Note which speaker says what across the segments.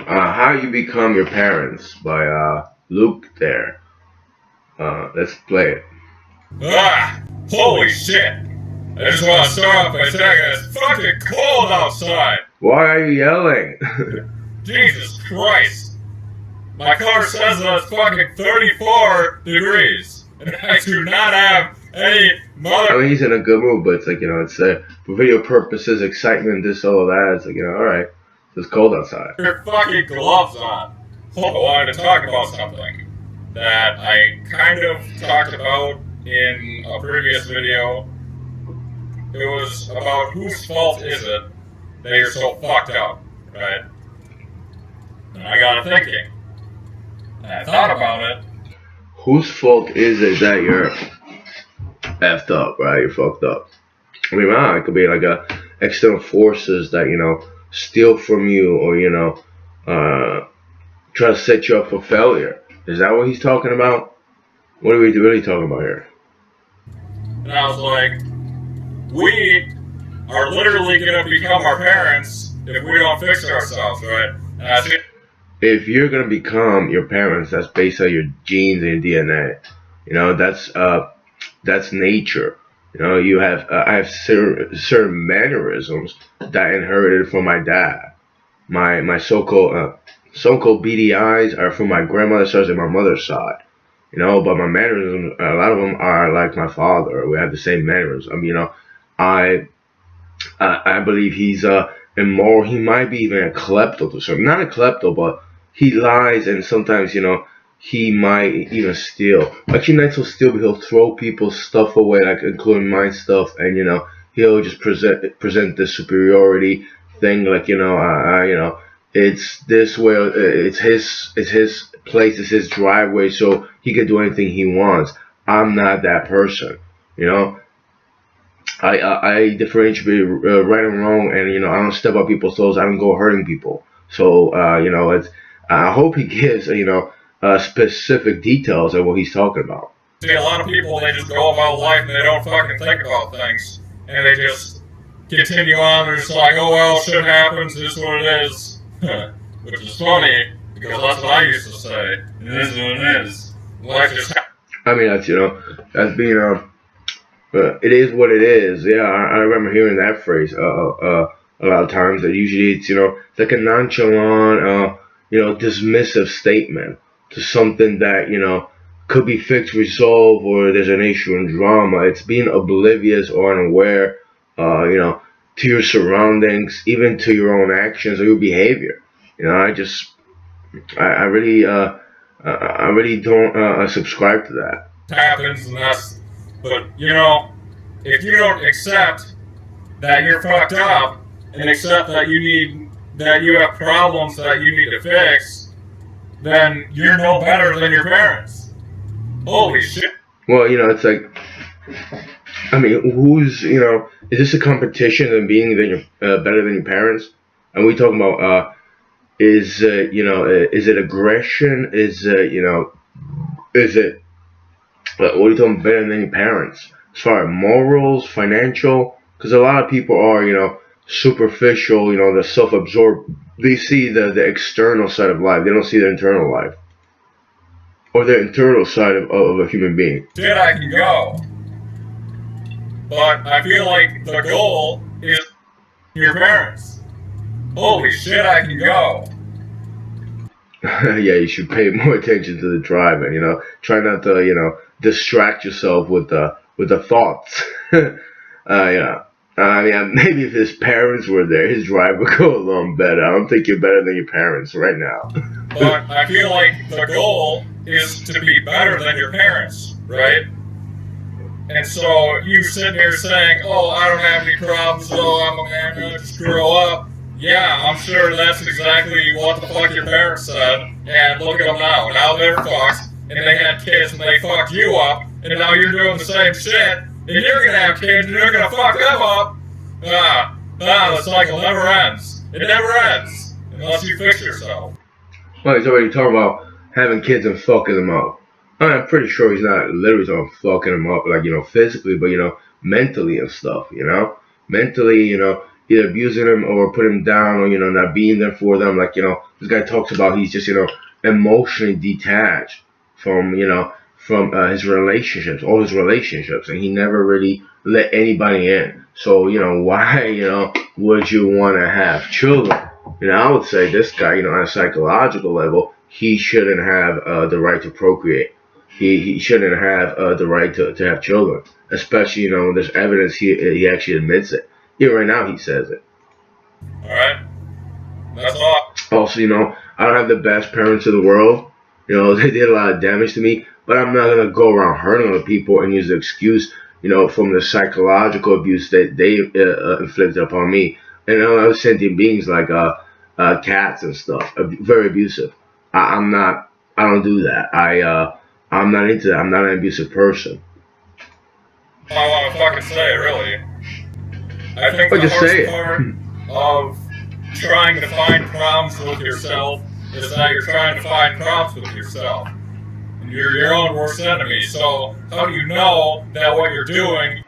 Speaker 1: How You Become Your Parents by Luke there. Let's play it.
Speaker 2: Holy shit! I just want to start off by saying it's fucking cold outside!
Speaker 1: Why are you yelling?
Speaker 2: Jesus Christ! My car says that it's fucking 34 degrees, and I do not have any mother.
Speaker 1: I mean, he's in a good mood, but it's like, it's for video purposes, excitement, this, all of that. It's like, alright, it's cold outside.
Speaker 2: Your fucking gloves on. I wanted to talk about something that I kind of talked about in a previous video. It was about whose fault is it that you're so fucked up, right? And I got to thinking. And I thought about it.
Speaker 1: Whose fault is it that you're effed up, right? You're fucked up. I mean, it could be like external forces that, steal from you or, try to set you up for failure. Is that what he's talking about? What are we really talking about here?
Speaker 2: And I was like, we are literally going to become our parents if we don't fix ourselves, right? And I think
Speaker 1: if you're going to become your parents, that's based on your genes and your DNA. That's nature. You have I have certain mannerisms that I inherited from my dad. My so-called beady eyes are from my grandmother's side and my mother's side. But my mannerisms, a lot of them are like my father. We have the same mannerisms. I believe he's immoral. He might be even a klepto to some. Not a klepto, but he lies, and sometimes he might even steal. Actually, not so steal, but he'll throw people's stuff away, like including my stuff, and he'll just present the superiority thing, like it's this way. It's his place. It's his driveway, so he can do anything he wants. I'm not that person. I differentiate right and wrong, and I don't step on people's toes. I don't go hurting people. So it's. I hope he gives specific details of what he's talking about.
Speaker 2: See, a lot of people, they just go about life and they don't fucking think about things, and they just continue on. They're just like, oh well, shit happens. This is what it is. Which is funny because that's what I used to say. It is what it is. Life just happens.
Speaker 1: I mean, that's being it is what it is. Yeah, I remember hearing that phrase a lot of times. That usually it's it's like a nonchalant, dismissive statement to something that could be fixed, resolved, or there's an issue in drama. It's being oblivious or unaware, to your surroundings, even to your own actions or your behavior. I really don't subscribe to that.
Speaker 2: Happens, and that's. But if you don't accept that you're fucked up and accept that you have problems that you need to fix, then you're no better than your parents. Holy shit.
Speaker 1: Well, it's like, I mean, is this a competition in being better than your parents? And we talking about, is it aggression? Is it, what are you talking better than your parents? As far as morals, financial, because a lot of people are, superficial, they're self-absorbed. They see the external side of life. They don't see the internal life. Or the internal side of a human being.
Speaker 2: Shit, I can go. But I feel like the goal is your parents. Holy shit, I can go.
Speaker 1: Yeah, you should pay more attention to the driving, Try not to, distract yourself with the thoughts. Yeah. I mean, maybe if his parents were there, his drive would go along better. I don't think you're better than your parents right now.
Speaker 2: But I feel like the goal is to be better than your parents, right? And so you sit here saying, oh, I don't have any problems, so I'm a man, I just grow up. Yeah, I'm sure that's exactly what the fuck your parents said. And look at them now. Now they're fucked, and they had kids, and they fucked you up, and now you're doing the same shit. And you're gonna have kids, and you're gonna fuck them up. The cycle never ends. It never ends unless you fix yourself.
Speaker 1: Well, he's already talking about having kids and fucking them up. I'm pretty sure he's not literally talking fucking them up, like physically, but mentally and stuff. Mentally, either abusing him or put him down or not being there for them. Like this guy talks about he's just emotionally detached from his relationships, all his relationships, and he never really let anybody in. So why would you want to have children? I would say this guy, on a psychological level, he shouldn't have the right to procreate. He shouldn't have the right to have children, especially when there's evidence he actually admits it. Yeah, right now he says it.
Speaker 2: All right, that's all.
Speaker 1: Also, I don't have the best parents in the world. They did a lot of damage to me, but I'm not gonna go around hurting other people and use the excuse, from the psychological abuse that they inflicted upon me and other sentient beings like cats and stuff. Very abusive. I'm not. I don't do that. I'm not into that. I'm not an abusive person.
Speaker 2: I want to fucking say, really. I think
Speaker 1: But
Speaker 2: the
Speaker 1: just
Speaker 2: hardest
Speaker 1: say it.
Speaker 2: part of trying to find problems with yourself is that you're trying to find problems with yourself. And you're your own worst enemy. So how do you know that what you're doing?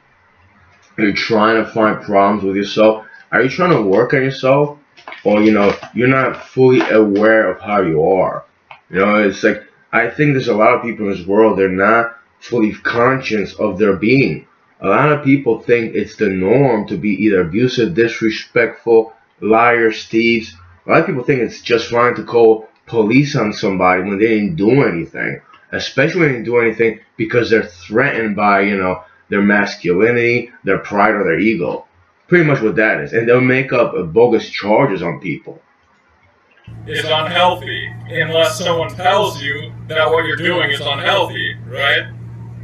Speaker 1: Are you trying to find problems with yourself? Are you trying to work on yourself? Or, you're not fully aware of how you are. It's like, I think there's a lot of people in this world, they're not fully conscious of their being. A lot of people think it's the norm to be either abusive, disrespectful, liars, thieves. A lot of people think it's just fine to call police on somebody when they didn't do anything. Especially when they didn't do anything because they're threatened by, their masculinity, their pride, or their ego. Pretty much what that is. And they'll make up bogus charges on people.
Speaker 2: Is unhealthy unless someone tells you that what you're doing is unhealthy, right?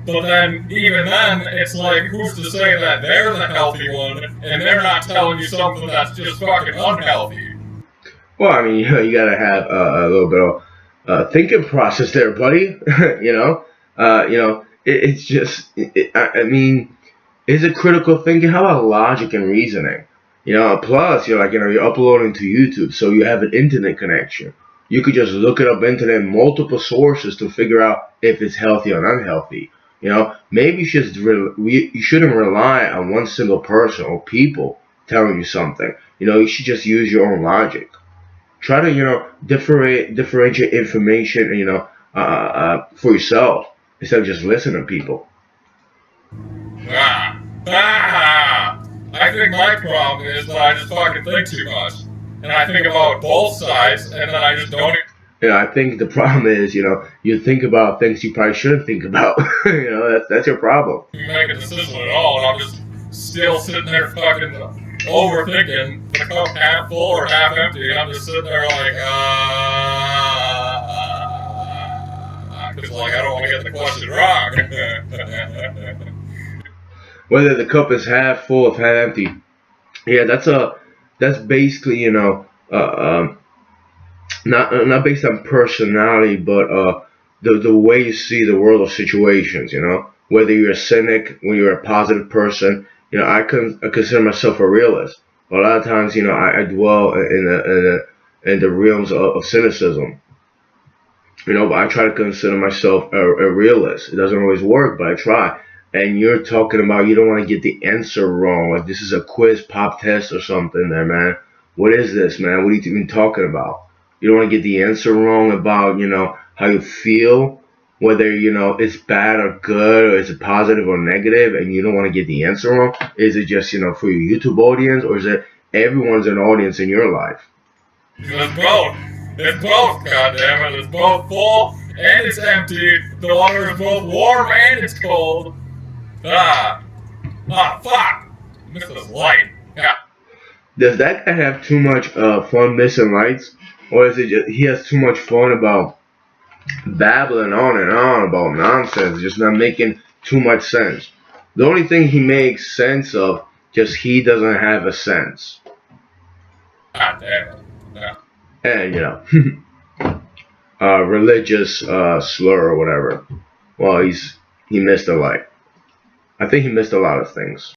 Speaker 2: But then, even then, it's like, who's to say that they're the healthy one and they're not telling you something that's just fucking unhealthy?
Speaker 1: Well, I mean, you gotta have a little bit of thinking process there, buddy. It's just, I mean, is it critical thinking? How about logic and reasoning? Plus you're like, you're uploading to YouTube, so you have an internet connection. You could just look it up internet, multiple sources to figure out if it's healthy or unhealthy. Maybe you shouldn't rely on one single person or people telling you something. You should just use your own logic. Try to differentiate information, for yourself instead of just listening to people.
Speaker 2: I think my problem is that I just fucking think too much. And I think about both sides, and then I just don't.
Speaker 1: I think the problem is, you think about things you probably shouldn't think about. That's your problem.
Speaker 2: Make a decision at all, and I'm just still sitting there fucking overthinking the cup half full or half empty, and I'm just sitting there like, because like I don't want to get the question wrong.
Speaker 1: Whether the cup is half full or half empty, yeah, that's basically not based on personality, but the way you see the world of situations. Whether you're a cynic, when you're a positive person. I consider myself a realist. A lot of times, I dwell in the realms of cynicism. But I try to consider myself a realist. It doesn't always work, but I try. And you're talking about you don't want to get the answer wrong. Like this is a quiz pop test or something there, man. What is this, man? What are you even talking about? You don't want to get the answer wrong about, how you feel, whether, it's bad or good, or is it positive or negative, and you don't want to get the answer wrong. Is it just, for your YouTube audience, or is it everyone's an audience in your life?
Speaker 2: It's both. It's both, goddammit. It's both full and it's empty. The water is both warm and it's cold. Fuck. I missed this light. Yeah.
Speaker 1: Does that guy have too much fun missing lights? Or is it just he has too much fun about babbling on and on about nonsense, just not making too much sense? The only thing he makes sense of, just he doesn't have a sense.
Speaker 2: God damn it. Yeah.
Speaker 1: And, religious slur or whatever. Well, he missed a light. I think he missed a lot of things.